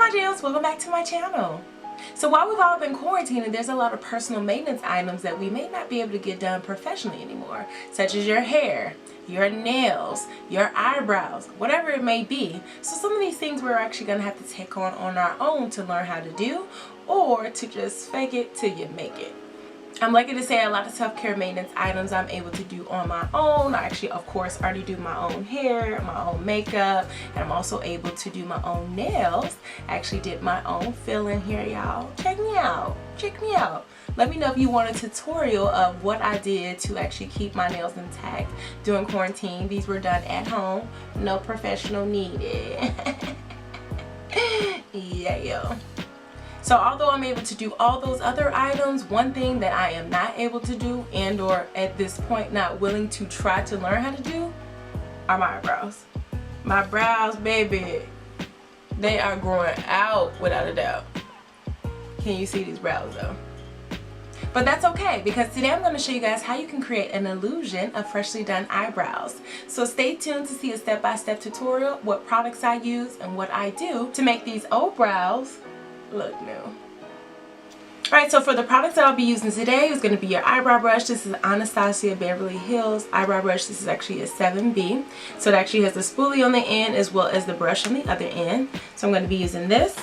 my gems, welcome back to my channel. So while we've all been quarantining, there's a lot of personal maintenance items that we may not be able to get done professionally anymore, such as your hair, your nails, your eyebrows, whatever it may be. So some of these things we're actually going to have to take on our own to learn how to do, or to just fake it till you make it. I'm lucky to say a lot of self-care maintenance items I'm able to do on my own. I actually, of course, already do my own hair, my own makeup, and I'm also able to do my own nails. I actually did my own filling here, y'all. Check me out. Check me out. Let me know if you want a tutorial of what I did to actually keep my nails intact during quarantine. These were done at home. No professional needed. Yeah. So although I'm able to do all those other items, one thing that I am not able to do, and or at this point not willing to try to learn how to do, are my eyebrows. My brows, baby, they are growing out without a doubt. Can you see these brows though? But that's okay, because today I'm going to show you guys how you can create an illusion of freshly done eyebrows. So stay tuned to see a step-by-step tutorial, what products I use and what I do to make these old brows look new. Alright, so for the products that I'll be using today is going to be your eyebrow brush. This is Anastasia Beverly Hills eyebrow brush. This is actually a 7B. So it actually has the spoolie on the end as well as the brush on the other end. So I'm going to be using this.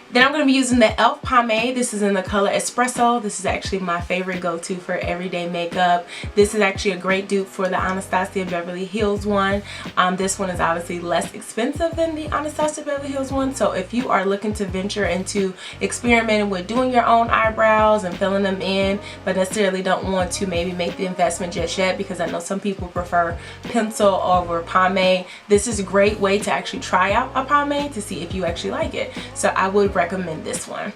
Then I'm going to be using the e.l.f. pomade. This is in the color Espresso. This is actually my favorite go-to for everyday makeup. This is actually a great dupe for the Anastasia Beverly Hills one. This one is obviously less expensive than the Anastasia Beverly Hills one. So if you are looking to venture into experimenting with doing your own eyebrows and filling them in, but necessarily don't want to maybe make the investment just yet, because I know some people prefer pencil over pomade, this is a great way to actually try out a pomade to see if you actually like it. So I would recommend this one.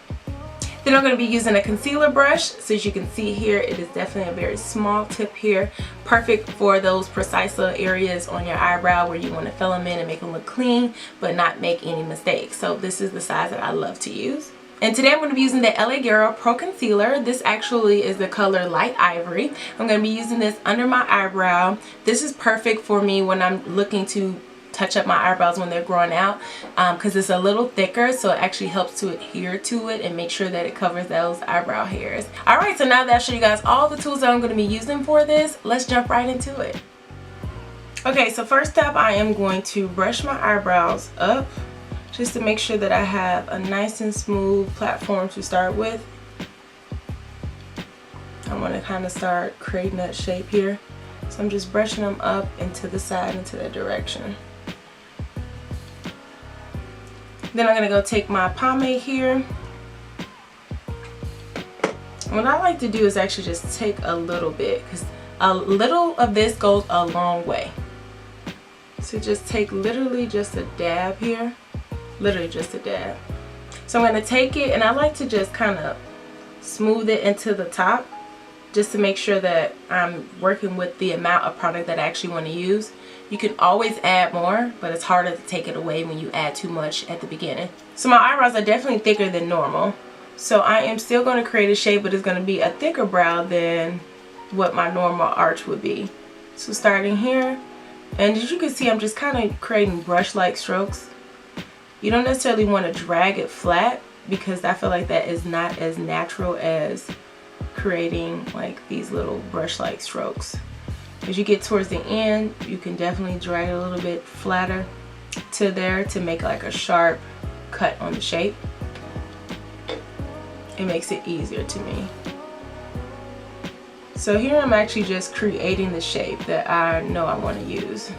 Then I'm going to be using a concealer brush. So as you can see here, it is definitely a very small tip here, perfect for those precise little areas on your eyebrow where you want to fill them in and make them look clean but not make any mistakes. So this is the size that I love to use. And today I'm going to be using the LA Girl Pro Concealer. This actually is the color Light Ivory. I'm going to be using this under my eyebrow. This is perfect for me when I'm looking to touch up my eyebrows when they're growing out, because it's a little thicker, so it actually helps to adhere to it and make sure that it covers those eyebrow hairs. Alright, so now that I show you guys all the tools that I'm going to be using for this, let's jump right into it. Okay, so first up, I am going to brush my eyebrows up just to make sure that I have a nice and smooth platform to start with. I want to kind of start creating that shape here, so I'm just brushing them up and to the side into that direction. Then I'm going to go take my pomade here. What I like to do is actually just take a little bit, because a little of this goes a long way. So just take literally just a dab here. Literally just a dab. So I'm going to take it, and I like to just kind of smooth it into the top, just to make sure that I'm working with the amount of product that I actually want to use. You can always add more, but it's harder to take it away when you add too much at the beginning. So my eyebrows are definitely thicker than normal. So I am still going to create a shape, but it's going to be a thicker brow than what my normal arch would be. So starting here, and as you can see, I'm just kind of creating brush-like strokes. You don't necessarily want to drag it flat, because I feel like that is not as natural as creating like these little brush-like strokes. As you get towards the end, you can definitely drag it a little bit flatter to there to make like a sharp cut on the shape. It makes it easier to me. So here I'm actually just creating the shape that I know I want to use.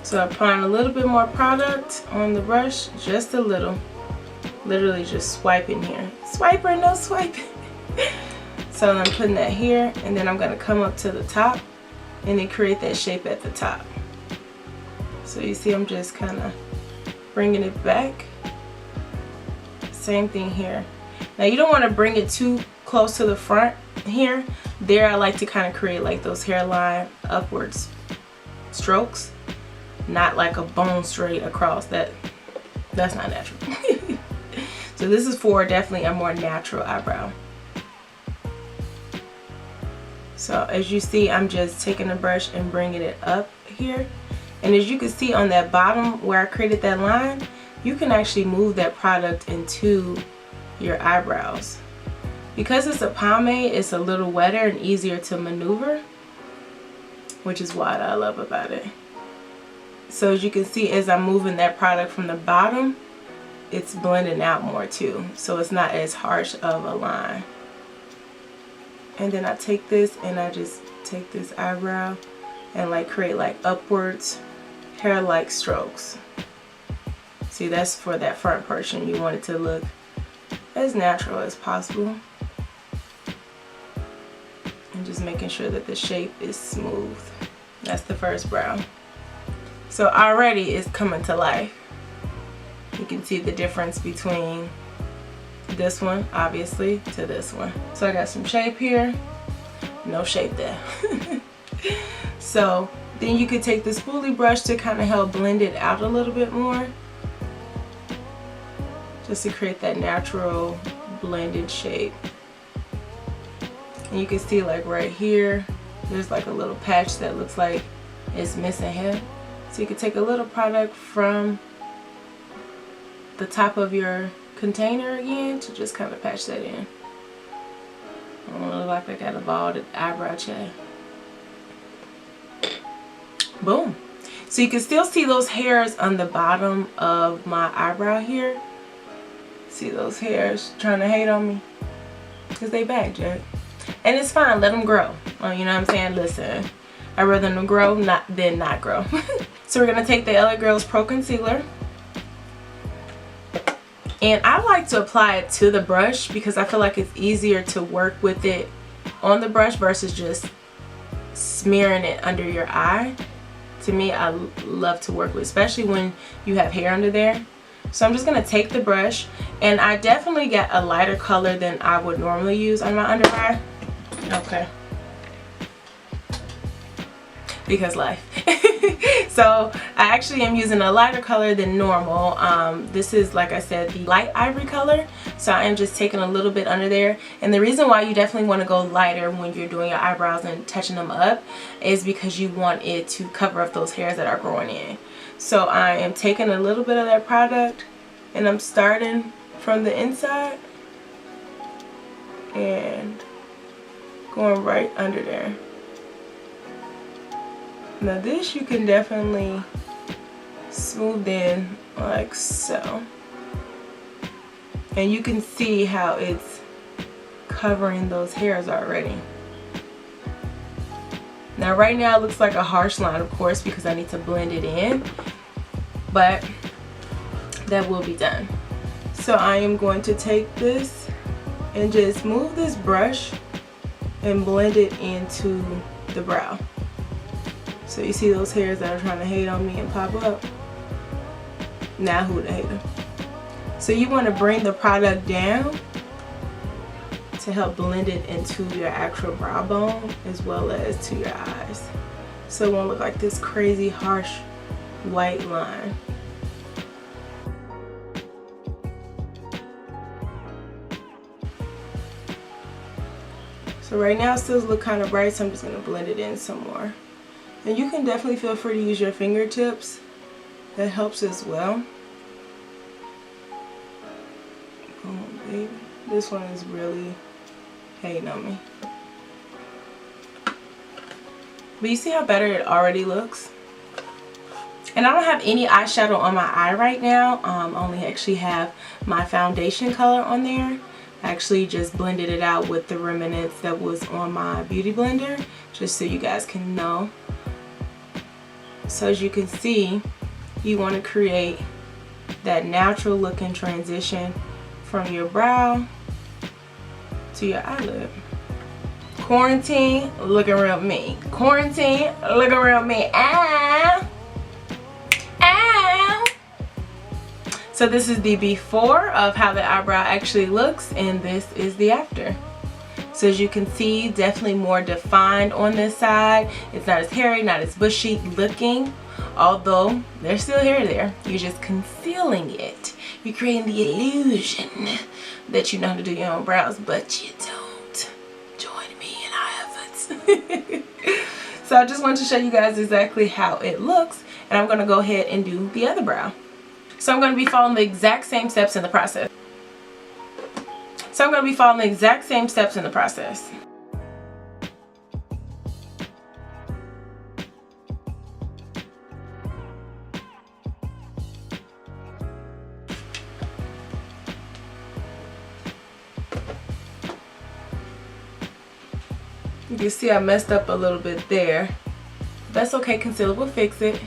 So applying a little bit more product on the brush, just a little. Literally just swiping here. Swiper, no swiping. So I'm putting that here, and then I'm going to come up to the top and then create that shape at the top. So you see I'm just kind of bringing it back. Same thing here. Now you don't want to bring it too close to the front here. There I like to kind of create like those hairline upwards strokes, not like a bone straight across. That's not natural. So this is for definitely a more natural eyebrow. So as you see, I'm just taking the brush and bringing it up here And as you can see on that bottom where I created that line, you can actually move that product into your eyebrows. Because it's a pomade, it's a little wetter and easier to maneuver, which is what I love about it. So as you can see, as I'm moving that product from the bottom, it's blending out more too. So it's not as harsh of a line. And then I take this and I just take this eyebrow and like create like upwards hair-like strokes. See, that's for that front portion. You want it to look as natural as possible. And just making sure that the shape is smooth. That's the first brow. So already it's coming to life. You can see the difference between this one, obviously, to this one. So I got some shape here, no shape there. So then you could take the spoolie brush to kind of help blend it out a little bit more, just to create that natural blended shape. And you can see like right here, there's like a little patch that looks like it's missing hair. So you can take a little product from the top of your container again to just kind of patch that in. I don't look like I got a bald eyebrow chain. Boom. So you can still see those hairs on the bottom of my eyebrow here. See those hairs trying to hate on me? Because they back, Jack. And it's fine, let them grow. You know what I'm saying? Listen, I'd rather them grow than not grow. So we're going to take the LA Girls Pro Concealer. And I like to apply it to the brush because I feel like it's easier to work with it on the brush versus just smearing it under your eye. To me, I love to work with, especially when you have hair under there. So I'm just going to take the brush, and I definitely get a lighter color than I would normally use on my under eye. Okay. Because life. So I actually am using a lighter color than normal. This is, like I said, the light ivory color. So I am just taking a little bit under there. And the reason why you definitely want to go lighter when you're doing your eyebrows and touching them up is because you want it to cover up those hairs that are growing in. So I am taking a little bit of that product and I'm starting from the inside and going right under there. Now this you can definitely smooth in like so. And you can see how it's covering those hairs already. Now right now it looks like a harsh line, of course, because I need to blend it in. But that will be done. So I am going to take this and just move this brush and blend it into the brow. So you see those hairs that are trying to hate on me and pop up? Now who the hater? So you want to bring the product down to help blend it into your actual brow bone as well as to your eyes. So it won't look like this crazy harsh white line. So right now it still looks kind of bright, so I'm just going to blend it in some more. And you can definitely feel free to use your fingertips. That helps as well. Oh baby, this one is really hating on me. But you see how better it already looks? And I don't have any eyeshadow on my eye right now. I only actually have my foundation color on there. I actually just blended it out with the remnants that was on my beauty blender, just so you guys can know. So as you can see, you want to create that natural looking transition from your brow to your eyelid. Quarantine looking real mean. Quarantine looking real mean. Ah! Ah! So this is the before of how the eyebrow actually looks, and this is the after. So as you can see, definitely more defined on this side. It's not as hairy, not as bushy looking, although there's still hair there. You're just concealing it. You're creating the illusion that you know how to do your own brows, but you don't. Join me in our efforts. So I just wanted to show you guys exactly how it looks. and I'm going to go ahead and do the other brow. So I'm going to be following the exact same steps in the process. You can see I messed up a little bit there. That's okay, concealer will fix it.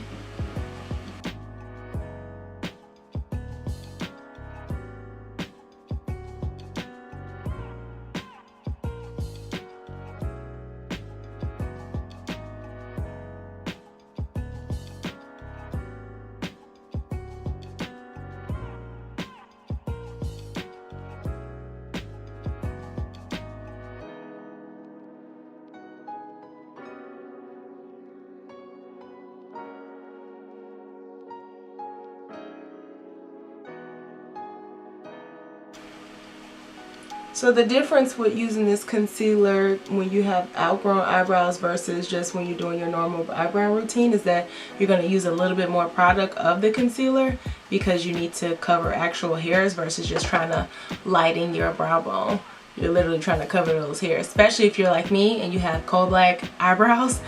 So the difference with using this concealer when you have outgrown eyebrows versus just when you're doing your normal eyebrow routine is that you're going to use a little bit more product of the concealer because you need to cover actual hairs versus just trying to lighten your brow bone. You're literally trying to cover those hairs, especially if you're like me and you have coal black eyebrows.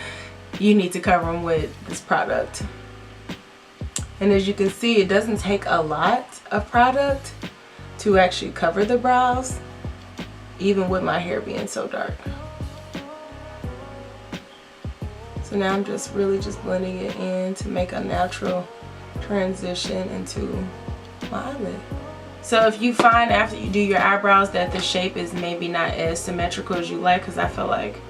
You need to cover them with this product. And as you can see, it doesn't take a lot of product to actually cover the brows, even with my hair being so dark. So now I'm just really just blending it in to make a natural transition into my eyelid. So if you find after you do your eyebrows that the shape is maybe not as symmetrical as you like, because I feel like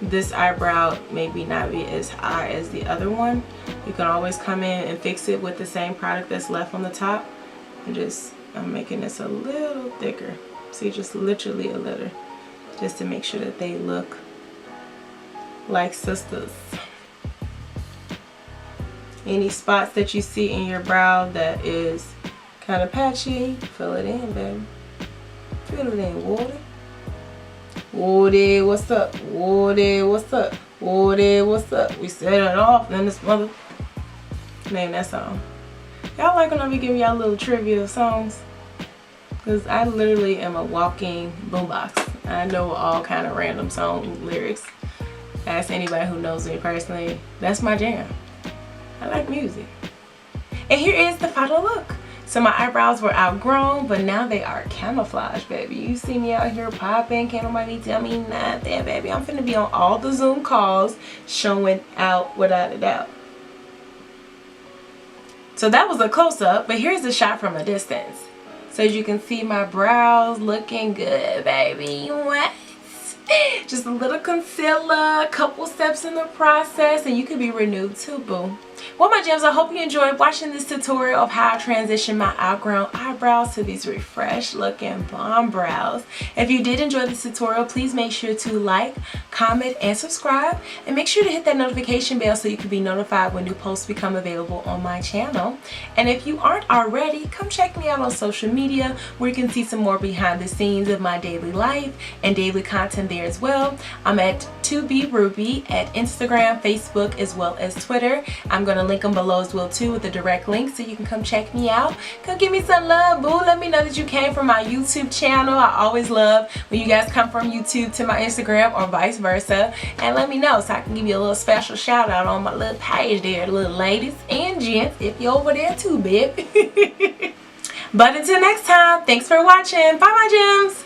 this eyebrow maybe not be as high as the other one, you can always come in and fix it with the same product that's left on the top. And just, I'm making this a little thicker. See, just literally a little, just to make sure that they look like sisters. Any spots that you see in your brow that is kind of patchy, fill it in, baby. Fill it in, water. Water, what's up? Water, what's up? Water, what's up? We set it off, and this mother. Name that song. Y'all like when I be giving y'all little trivia songs? Because I literally am a walking boombox. I know all kind of random song lyrics. Ask anybody who knows me personally. That's my jam. I like music. And here is the final look. So my eyebrows were outgrown, but now they are camouflage, baby. You see me out here popping. Can't nobody tell me nothing, baby. I'm finna be on all the Zoom calls showing out without a doubt. So that was a close-up, but here's a shot from a distance. So as you can see, my brows looking good, baby. What? Just a little concealer, a couple steps in the process, and you could be renewed too, boo. Well, my gems, I hope you enjoyed watching this tutorial of how I transition my outgrown eyebrows to these refreshed looking bomb brows. If you did enjoy this tutorial, please make sure to like, comment, and subscribe. And make sure to hit that notification bell so you can be notified when new posts become available on my channel. And if you aren't already, come check me out on social media where you can see some more behind the scenes of my daily life and daily content there as well. I'm at 2BRuby at Instagram, Facebook, as well as Twitter. I'm going to link them below as well too with a direct link so you can come check me out. Come give me some love, boo. Let me know that you came from my YouTube channel. I always love when you guys come from YouTube to my Instagram or vice versa. And let me know so I can give you a little special shout out on my little page there, little ladies and gents, if you're over there too, babe. But until next time, thanks for watching. Bye, my gems.